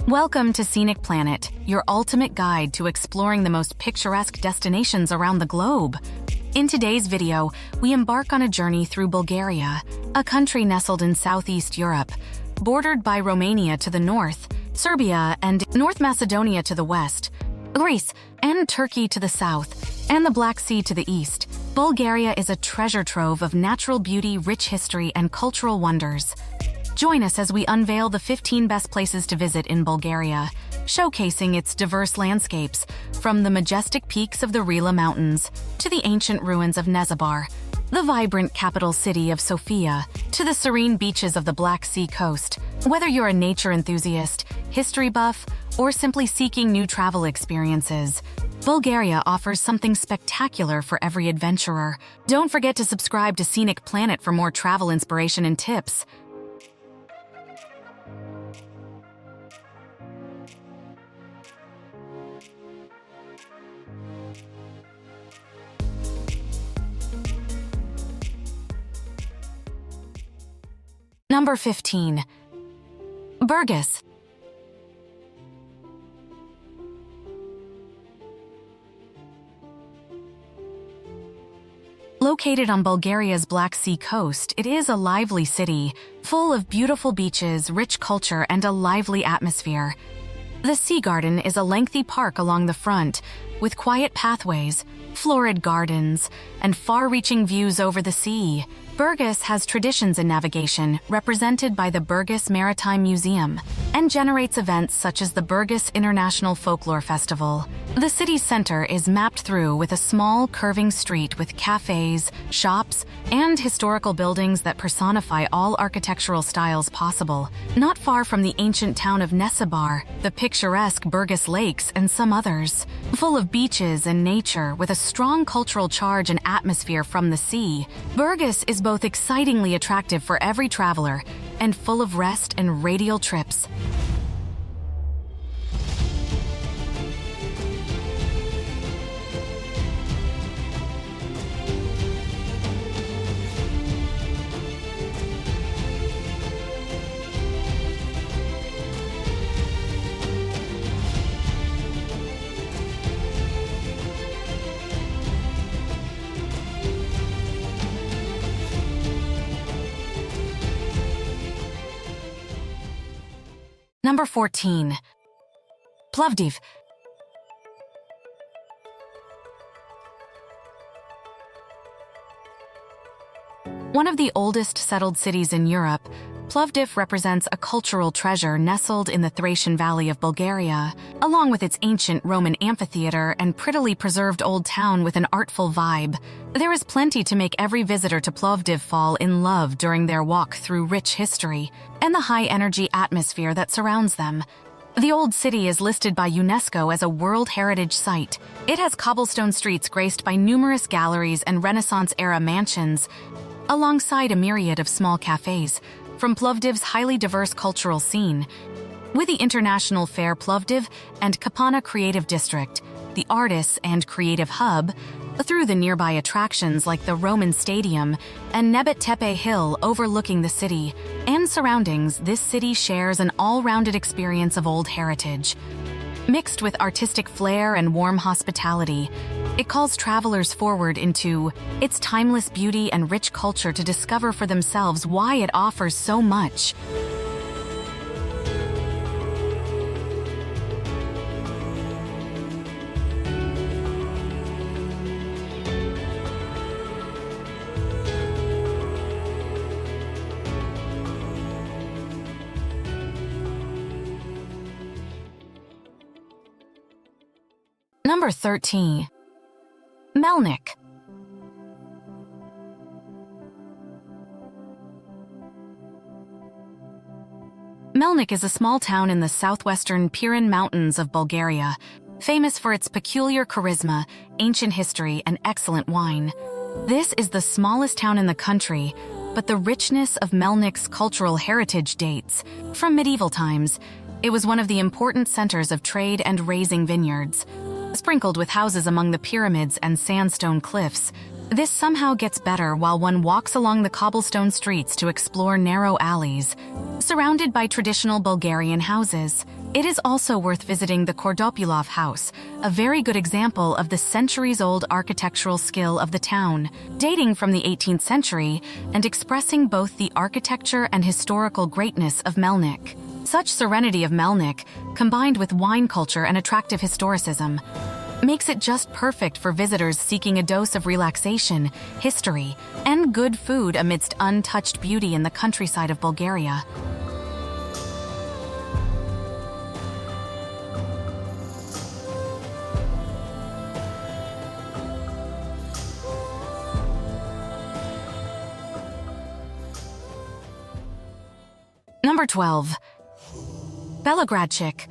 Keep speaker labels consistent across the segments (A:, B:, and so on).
A: Welcome to Scenic Planet, your ultimate guide to exploring the most picturesque destinations around the globe. In today's video, we embark on a journey through Bulgaria, a country nestled in Southeast Europe, bordered by Romania to the north, Serbia and North Macedonia to the west, Greece and Turkey to the south, and the Black Sea to the east. Bulgaria is a treasure trove of natural beauty, rich history, and cultural wonders. Join us as we unveil the 15 best places to visit in Bulgaria, showcasing its diverse landscapes, from the majestic peaks of the Rila Mountains to the ancient ruins of Nesebar, the vibrant capital city of Sofia, to the serene beaches of the Black Sea coast. Whether you're a nature enthusiast, history buff, or simply seeking new travel experiences, Bulgaria offers something spectacular for every adventurer. Don't forget to subscribe to Scenic Planet for more travel inspiration and tips. Number 15. Burgas. Located on Bulgaria's Black Sea coast, it is a lively city, full of beautiful beaches, rich culture, and a lively atmosphere. The Sea Garden is a lengthy park along the front, with quiet pathways, florid gardens, and far-reaching views over the sea. Burgas has traditions in navigation, represented by the Burgas Maritime Museum, and generates events such as the Burgas International Folklore Festival. The city's center is mapped through with a small, curving street with cafes, shops, and historical buildings that personify all architectural styles possible. Not far from the ancient town of Nesebar, the picturesque Burgas Lakes, and some others. Full of beaches and nature, with a strong cultural charge and atmosphere from the sea, Burgas is both excitingly attractive for every traveler and full of rest and radial trips. Number 14. Plovdiv. One of the oldest settled cities in Europe, Plovdiv represents a cultural treasure nestled in the Thracian Valley of Bulgaria, along with its ancient Roman amphitheater and prettily preserved old town with an artful vibe. There is plenty to make every visitor to Plovdiv fall in love during their walk through rich history and the high-energy atmosphere that surrounds them. The old city is listed by UNESCO as a World Heritage Site. It has cobblestone streets graced by numerous galleries and Renaissance-era mansions, alongside a myriad of small cafes. From Plovdiv's highly diverse cultural scene, with the International Fair Plovdiv and Kapana Creative District, the Artists and Creative Hub, through the nearby attractions like the Roman Stadium and Nebet Tepe Hill overlooking the city and surroundings, this city shares an all-rounded experience of old heritage. Mixed with artistic flair and warm hospitality, it calls travelers forward into its timeless beauty and rich culture to discover for themselves why it offers so much. Number 13. Melnik. Melnik is a small town in the southwestern Pirin Mountains of Bulgaria, famous for its peculiar charisma, ancient history, and excellent wine. This is the smallest town in the country, but the richness of Melnik's cultural heritage dates from medieval times. It was one of the important centers of trade and raising vineyards. Sprinkled with houses among the pyramids and sandstone cliffs, this somehow gets better while one walks along the cobblestone streets to explore narrow alleys, surrounded by traditional Bulgarian houses. It is also worth visiting the Kordopulov house, a very good example of the centuries-old architectural skill of the town, dating from the 18th century and expressing both the architecture and historical greatness of Melnik. Such serenity of Melnik, combined with wine culture and attractive historicism, makes it just perfect for visitors seeking a dose of relaxation, history, and good food amidst untouched beauty in the countryside of Bulgaria. Number 12. Belogradchik.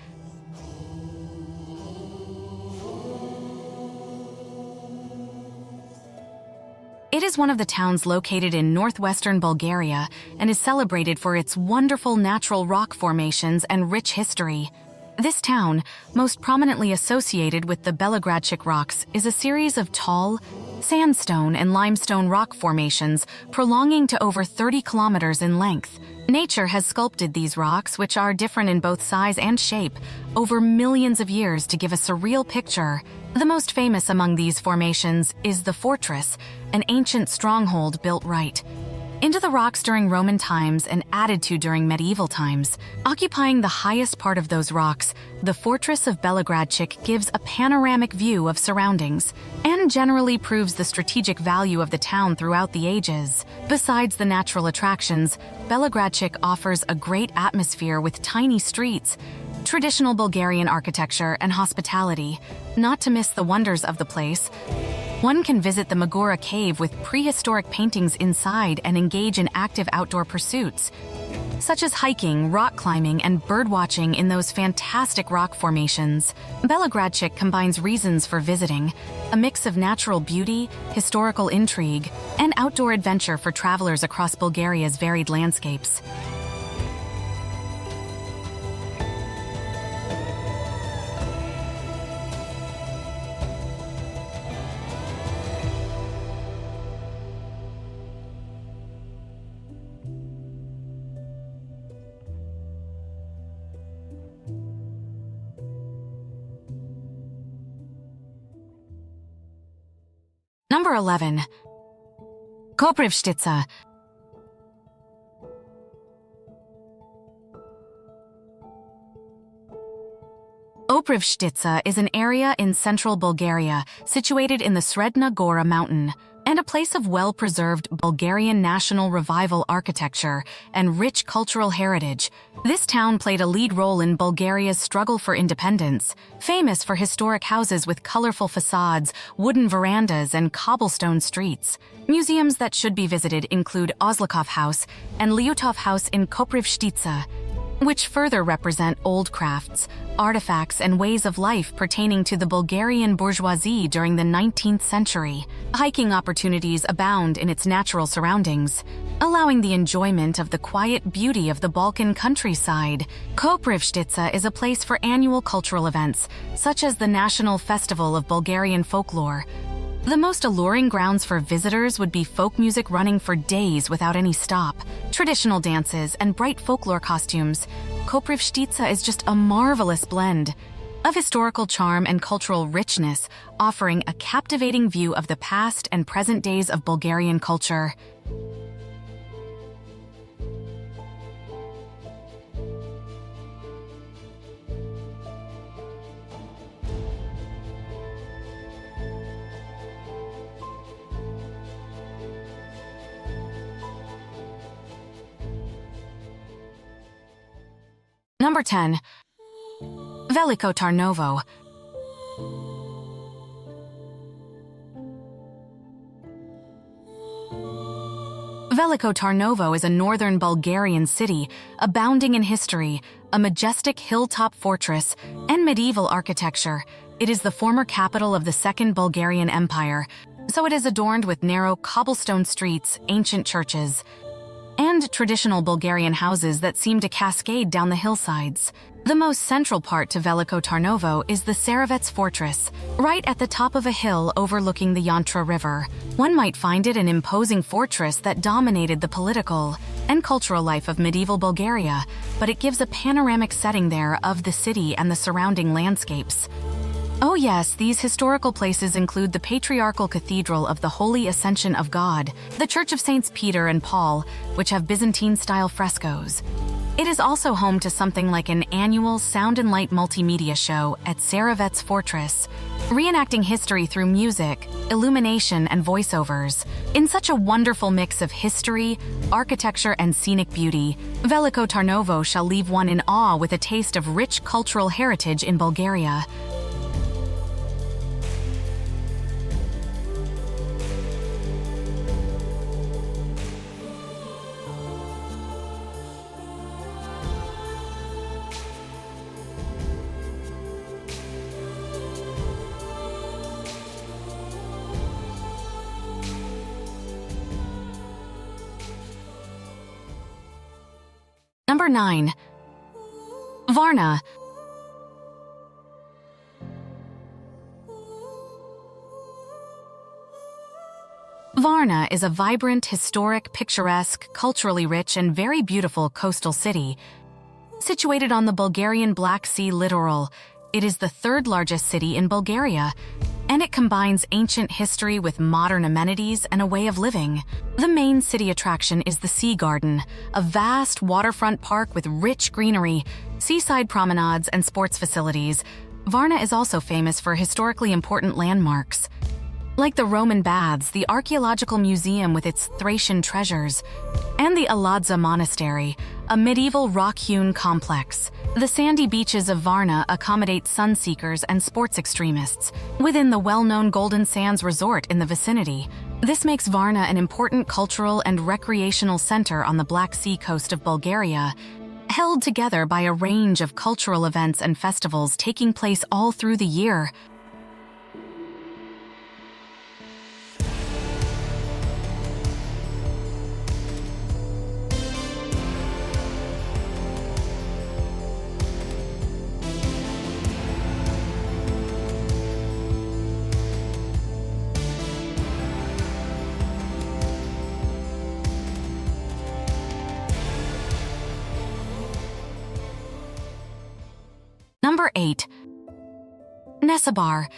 A: It is one of the towns located in northwestern Bulgaria and is celebrated for its wonderful natural rock formations and rich history. This town, most prominently associated with the Belogradchik rocks, is a series of tall, sandstone and limestone rock formations prolonging to over 30 kilometers in length. Nature has sculpted these rocks, which are different in both size and shape, over millions of years to give a surreal picture. The most famous among these formations is the fortress, an ancient stronghold built right into the rocks during Roman times and added to during medieval times. Occupying the highest part of those rocks, the fortress of Belogradchik gives a panoramic view of surroundings and generally proves the strategic value of the town throughout the ages. Besides the natural attractions, Belogradchik offers a great atmosphere with tiny streets, traditional Bulgarian architecture, and hospitality. Not to miss the wonders of the place, one can visit the Magura cave with prehistoric paintings inside and engage in active outdoor pursuits, such as hiking, rock climbing, and birdwatching in those fantastic rock formations. Belogradchik combines reasons for visiting, a mix of natural beauty, historical intrigue, and outdoor adventure for travelers across Bulgaria's varied landscapes. Number 11. Koprivshtitsa. Koprivshtitsa is an area in central Bulgaria, situated in the Sredna Gora mountain, and a place of well-preserved Bulgarian national revival architecture and rich cultural heritage. This town played a lead role in Bulgaria's struggle for independence, famous for historic houses with colorful facades, wooden verandas, and cobblestone streets. Museums that should be visited include Ozlikov House and Lyutov House in Koprivshtitsa, which further represent old crafts, artifacts, and ways of life pertaining to the Bulgarian bourgeoisie during the 19th century. Hiking opportunities abound in its natural surroundings, allowing the enjoyment of the quiet beauty of the Balkan countryside. Koprivshtitsa is a place for annual cultural events, such as the National Festival of Bulgarian Folklore. The most alluring grounds for visitors would be folk music running for days without any stop, traditional dances, and bright folklore costumes. Koprivshtitsa is just a marvelous blend of historical charm and cultural richness, offering a captivating view of the past and present days of Bulgarian culture. Number 10. Veliko Tarnovo. Veliko Tarnovo is a northern Bulgarian city, abounding in history, a majestic hilltop fortress, and medieval architecture. It is the former capital of the Second Bulgarian Empire, so it is adorned with narrow cobblestone streets, ancient churches, and traditional Bulgarian houses that seem to cascade down the hillsides. The most central part to Veliko Tarnovo is the Saravets Fortress, right at the top of a hill overlooking the Yantra River. One might find it an imposing fortress that dominated the political and cultural life of medieval Bulgaria, but it gives a panoramic setting there of the city and the surrounding landscapes. Oh yes, these historical places include the Patriarchal Cathedral of the Holy Ascension of God, the Church of Saints Peter and Paul, which have Byzantine-style frescoes. It is also home to something like an annual sound and light multimedia show at Saravet's Fortress, reenacting history through music, illumination, and voiceovers. In such a wonderful mix of history, architecture, and scenic beauty, Veliko Tarnovo shall leave one in awe with a taste of rich cultural heritage in Bulgaria. Number 9. Varna. Varna is a vibrant, historic, picturesque, culturally rich, and very beautiful coastal city. Situated on the Bulgarian Black Sea littoral, it is the third largest city in Bulgaria, and it combines ancient history with modern amenities and a way of living. The main city attraction is the Sea Garden, a vast waterfront park with rich greenery, seaside promenades, and sports facilities. Varna is also famous for historically important landmarks, like the Roman Baths, the Archaeological Museum with its Thracian treasures, and the Aladza Monastery, a medieval rock-hewn complex. The sandy beaches of Varna accommodate sunseekers and sports extremists within the well-known Golden Sands Resort in the vicinity. This makes Varna an important cultural and recreational center on the Black Sea coast of Bulgaria, held together by a range of cultural events and festivals taking place all through the year. Number 8. Nesebar.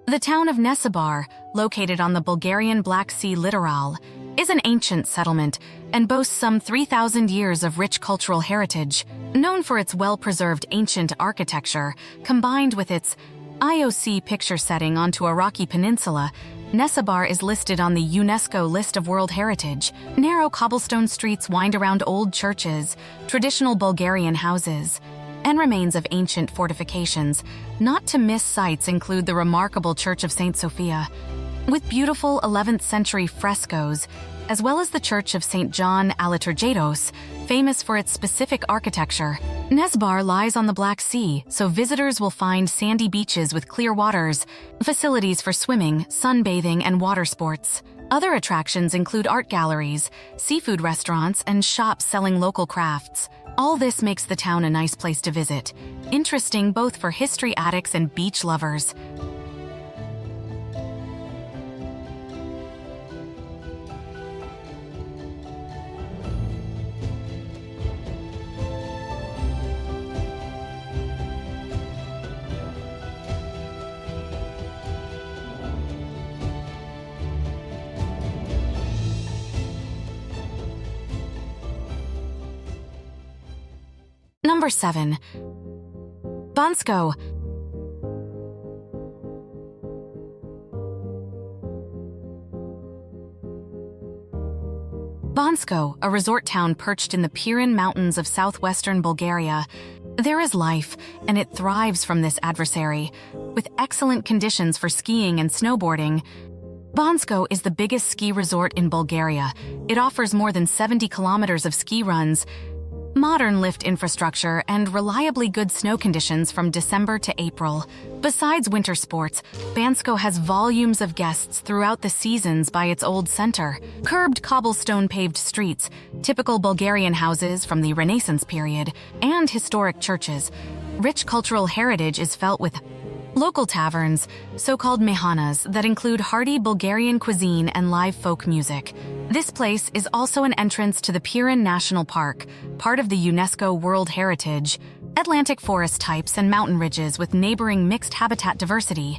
A: The town of Nesebar, located on the Bulgarian Black Sea littoral, is an ancient settlement and boasts some 3,000 years of rich cultural heritage. Known for its well-preserved ancient architecture, combined with its IOC picture setting onto a rocky peninsula, Nesebar is listed on the UNESCO list of World Heritage. Narrow cobblestone streets wind around old churches, traditional Bulgarian houses, and remains of ancient fortifications. Not to miss sights include the remarkable Church of St. Sofia, with beautiful 11th century frescoes, as well as the Church of St. John Aliturgados, famous for its specific architecture. Nesebar lies on the Black Sea, so visitors will find sandy beaches with clear waters, facilities for swimming, sunbathing, and water sports. Other attractions include art galleries, seafood restaurants, and shops selling local crafts. All this makes the town a nice place to visit, interesting both for history addicts and beach lovers. Number 7. Bansko. Bansko, a resort town perched in the Pirin Mountains of southwestern Bulgaria. There is life, and it thrives from this adversary, with excellent conditions for skiing and snowboarding. Bansko is the biggest ski resort in Bulgaria. It offers more than 70 kilometers of ski runs, modern lift infrastructure, and reliably good snow conditions from December to April. Besides winter sports, Bansko has volumes of guests throughout the seasons by its old center. Curbed cobblestone-paved streets, typical Bulgarian houses from the Renaissance period, and historic churches. Rich cultural heritage is felt with Local taverns, so-called mehanas, that include hearty Bulgarian cuisine and live folk music. This place is also an entrance to the Pirin National Park, part of the UNESCO World Heritage, Atlantic forest types and mountain ridges with neighboring mixed habitat diversity,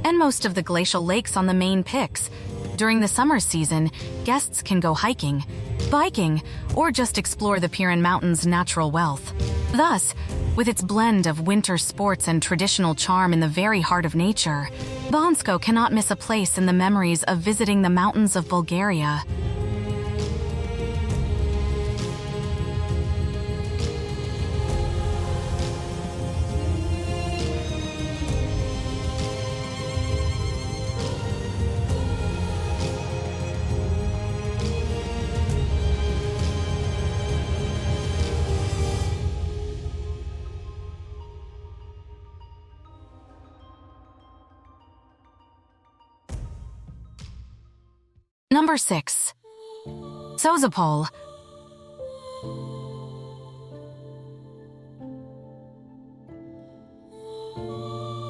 A: and most of the glacial lakes on the main picks. During the summer season, guests can go hiking, biking, or just explore the Pirin Mountains' natural wealth. Thus, with its blend of winter sports and traditional charm in the very heart of nature, Bansko cannot miss a place in the memories of visiting the mountains of Bulgaria. Number 6. Sozopol.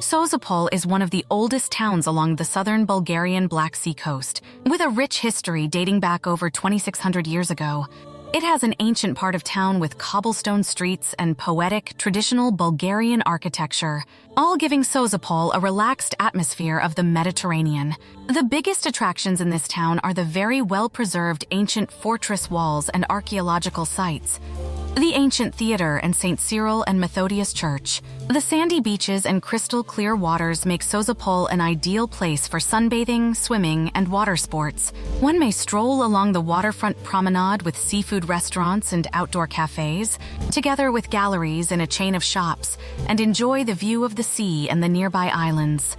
A: Sozopol is one of the oldest towns along the southern Bulgarian Black Sea coast, with a rich history dating back over 2,600 years ago. It has an ancient part of town with cobblestone streets and poetic, traditional Bulgarian architecture, all giving Sozopol a relaxed atmosphere of the Mediterranean. The biggest attractions in this town are the very well-preserved ancient fortress walls and archaeological sites, the ancient theater and St. Cyril and Methodius Church. The sandy beaches and crystal-clear waters make Sozopol an ideal place for sunbathing, swimming, and water sports. One may stroll along the waterfront promenade with seafood restaurants and outdoor cafes, together with galleries and a chain of shops, and enjoy the view of the sea and the nearby islands.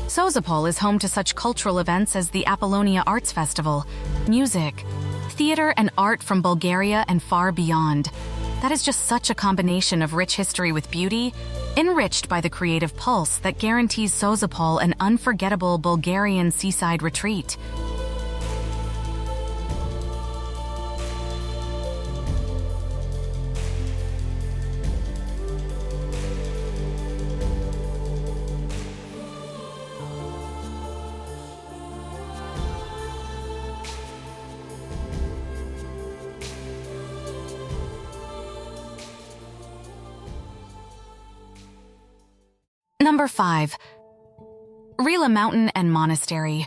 A: Sozopol is home to such cultural events as the Apollonia Arts Festival, music, theater, and art from Bulgaria and far beyond. That is just such a combination of rich history with beauty, enriched by the creative pulse that guarantees Sozopol an unforgettable Bulgarian seaside retreat. Number 5. Rila Mountain and Monastery.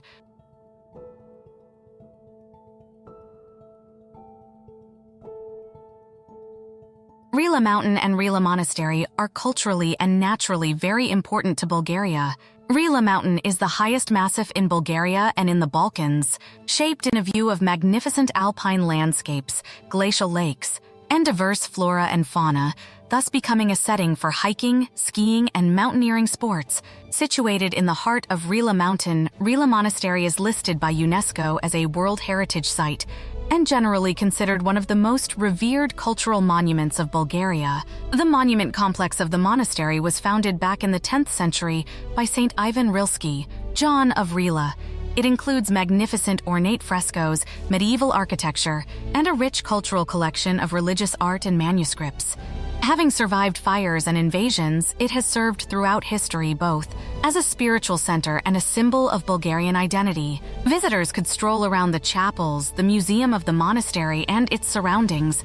A: Rila Mountain and Rila Monastery are culturally and naturally very important to Bulgaria. Rila Mountain is the highest massif in Bulgaria and in the Balkans, shaped in a view of magnificent alpine landscapes, glacial lakes, and diverse flora and fauna, thus becoming a setting for hiking, skiing, and mountaineering sports. Situated in the heart of Rila Mountain, Rila Monastery is listed by UNESCO as a World Heritage Site and generally considered one of the most revered cultural monuments of Bulgaria. The monument complex of the monastery was founded back in the 10th century by Saint Ivan Rilski, John of Rila. It includes magnificent ornate frescoes, medieval architecture, and a rich cultural collection of religious art and manuscripts. Having survived fires and invasions, it has served throughout history both as a spiritual center and a symbol of Bulgarian identity. Visitors could stroll around the chapels, the museum of the monastery, and its surroundings,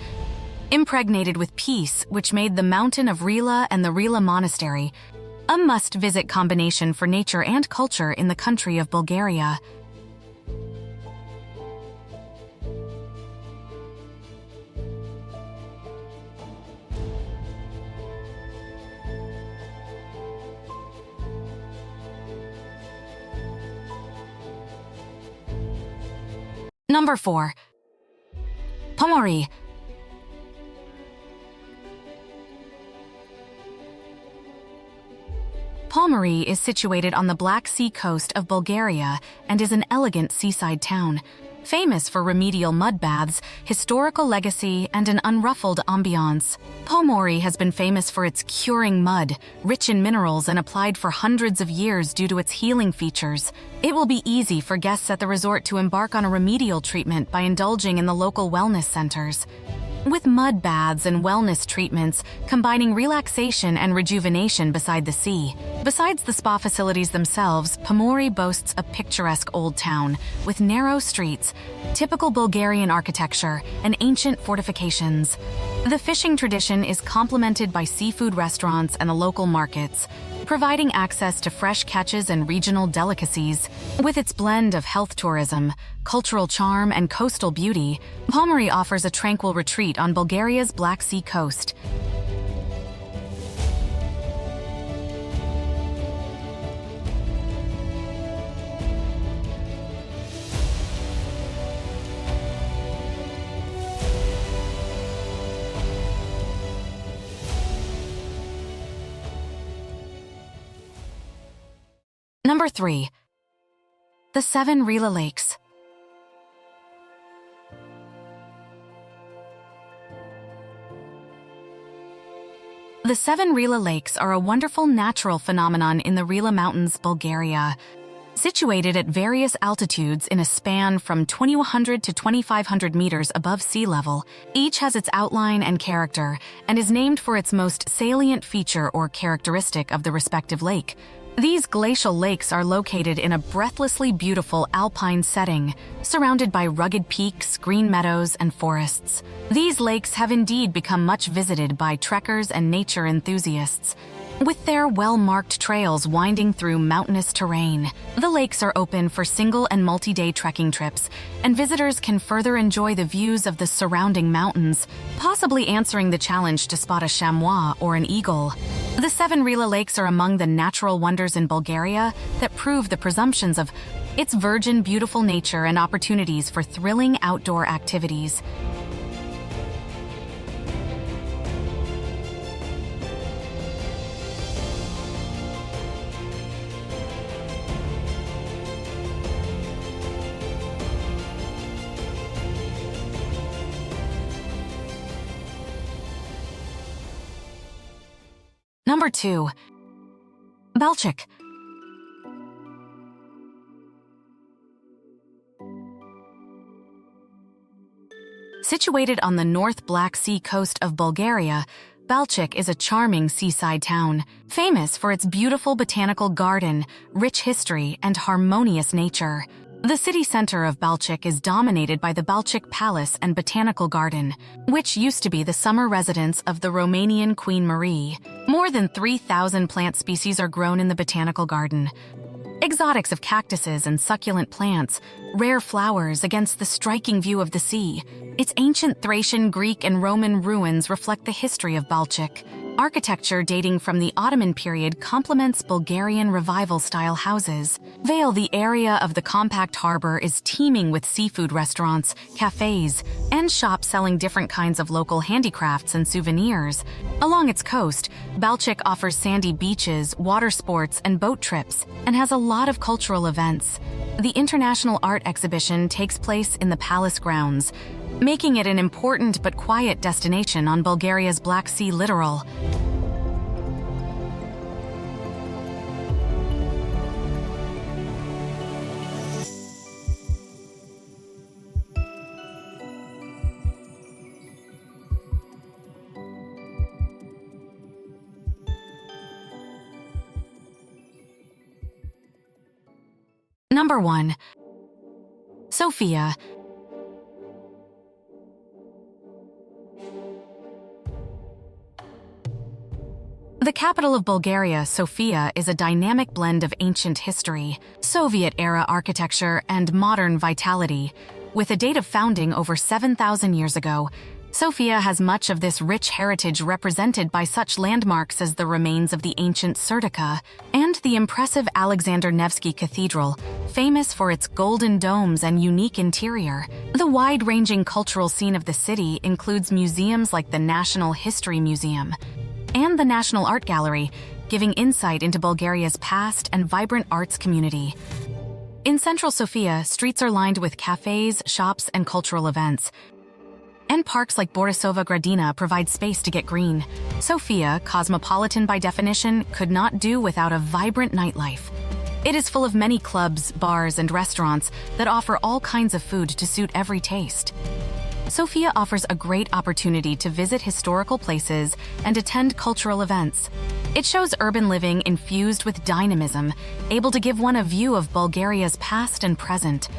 A: impregnated with peace, which made the mountain of Rila and the Rila Monastery a must-visit combination for nature and culture in the country of Bulgaria. Number 4. Pomorie. Pomorie is situated on the Black Sea coast of Bulgaria and is an elegant seaside town, famous for remedial mud baths, historical legacy, and an unruffled ambiance. Pomorie has been famous for its curing mud, rich in minerals and applied for hundreds of years due to its healing features. It will be easy for guests at the resort to embark on a remedial treatment by indulging in the local wellness centers. with mud baths and wellness treatments combining relaxation and rejuvenation beside the sea. Besides the spa facilities themselves, Pomorie boasts a picturesque old town with narrow streets, typical Bulgarian architecture, and ancient fortifications. The fishing tradition is complemented by seafood restaurants and the local markets, providing access to fresh catches and regional delicacies. With its blend of health tourism, cultural charm, and coastal beauty, Pomorie offers a tranquil retreat on Bulgaria's Black Sea coast. Number 3. The 7 Rila Lakes. The 7 Rila Lakes are a wonderful natural phenomenon in the Rila Mountains, Bulgaria. Situated at various altitudes in a span from 2,100 to 2,500 meters above sea level, each has its outline and character and is named for its most salient feature or characteristic of the respective lake. These glacial lakes are located in a breathlessly beautiful alpine setting, surrounded by rugged peaks, green meadows, and forests. These lakes have indeed become much visited by trekkers and nature enthusiasts, with their well-marked trails winding through mountainous terrain. The lakes are open for single and multi-day trekking trips, and visitors can further enjoy the views of the surrounding mountains, possibly answering the challenge to spot a chamois or an eagle. The 7 Rila Lakes are among the natural wonders in Bulgaria that prove the presumptions of its virgin, beautiful nature and opportunities for thrilling outdoor activities. Number 2. Balchik. Situated on the North Black Sea coast of Bulgaria, Balchik is a charming seaside town, famous for its beautiful botanical garden, rich history, and harmonious nature. The city center of Balchik is dominated by the Balchik Palace and Botanical Garden, which used to be the summer residence of the Romanian Queen Marie. More than 3,000 plant species are grown in the Botanical Garden. Exotics of cactuses and succulent plants, rare flowers against the striking view of the sea. Its ancient Thracian, Greek, and Roman ruins reflect the history of Balchik. Architecture dating from the Ottoman period complements Bulgarian revival-style houses. The area of the compact harbor is teeming with seafood restaurants, cafes, and shops selling different kinds of local handicrafts and souvenirs. Along its coast, Balchik offers sandy beaches, water sports, and boat trips, and has a lot of cultural events. The International Art Exhibition takes place in the palace grounds, making it an important but quiet destination on Bulgaria's Black Sea littoral. Number 1. Sofia. The capital of Bulgaria, Sofia, is a dynamic blend of ancient history, Soviet-era architecture, and modern vitality. With a date of founding over 7,000 years ago, Sofia has much of this rich heritage represented by such landmarks as the remains of the ancient Serdica and the impressive Alexander Nevsky Cathedral, famous for its golden domes and unique interior. The wide-ranging cultural scene of the city includes museums like the National History Museum and the National Art Gallery, giving insight into Bulgaria's past and vibrant arts community. In central Sofia, streets are lined with cafes, shops, and cultural events. And parks like Borisova Gradina provide space to get green. Sofia, cosmopolitan by definition, could not do without a vibrant nightlife. It is full of many clubs, bars, and restaurants that offer all kinds of food to suit every taste. Sofia offers a great opportunity to visit historical places and attend cultural events. It shows urban living infused with dynamism, able to give one a view of Bulgaria's past and present.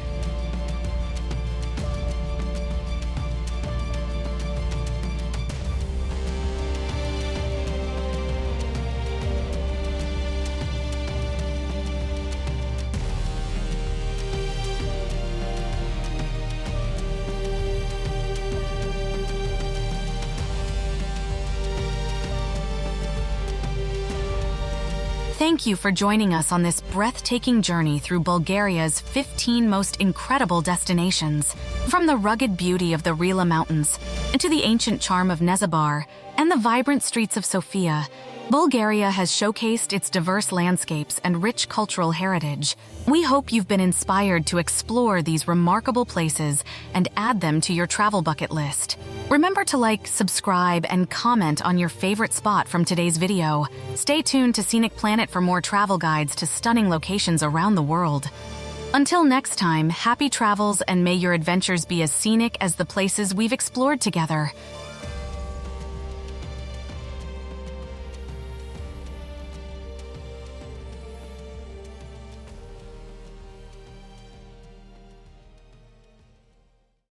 A: Thank you for joining us on this breathtaking journey through Bulgaria's 15 most incredible destinations. From the rugged beauty of the Rila Mountains to the ancient charm of Nesebar and the vibrant streets of Sofia, Bulgaria has showcased its diverse landscapes and rich cultural heritage. We hope you've been inspired to explore these remarkable places and add them to your travel bucket list. Remember to like, subscribe, and comment on your favorite spot from today's video. Stay tuned to Scenic Planet for more travel guides to stunning locations around the world. Until next time, happy travels and may your adventures be as scenic as the places we've explored together.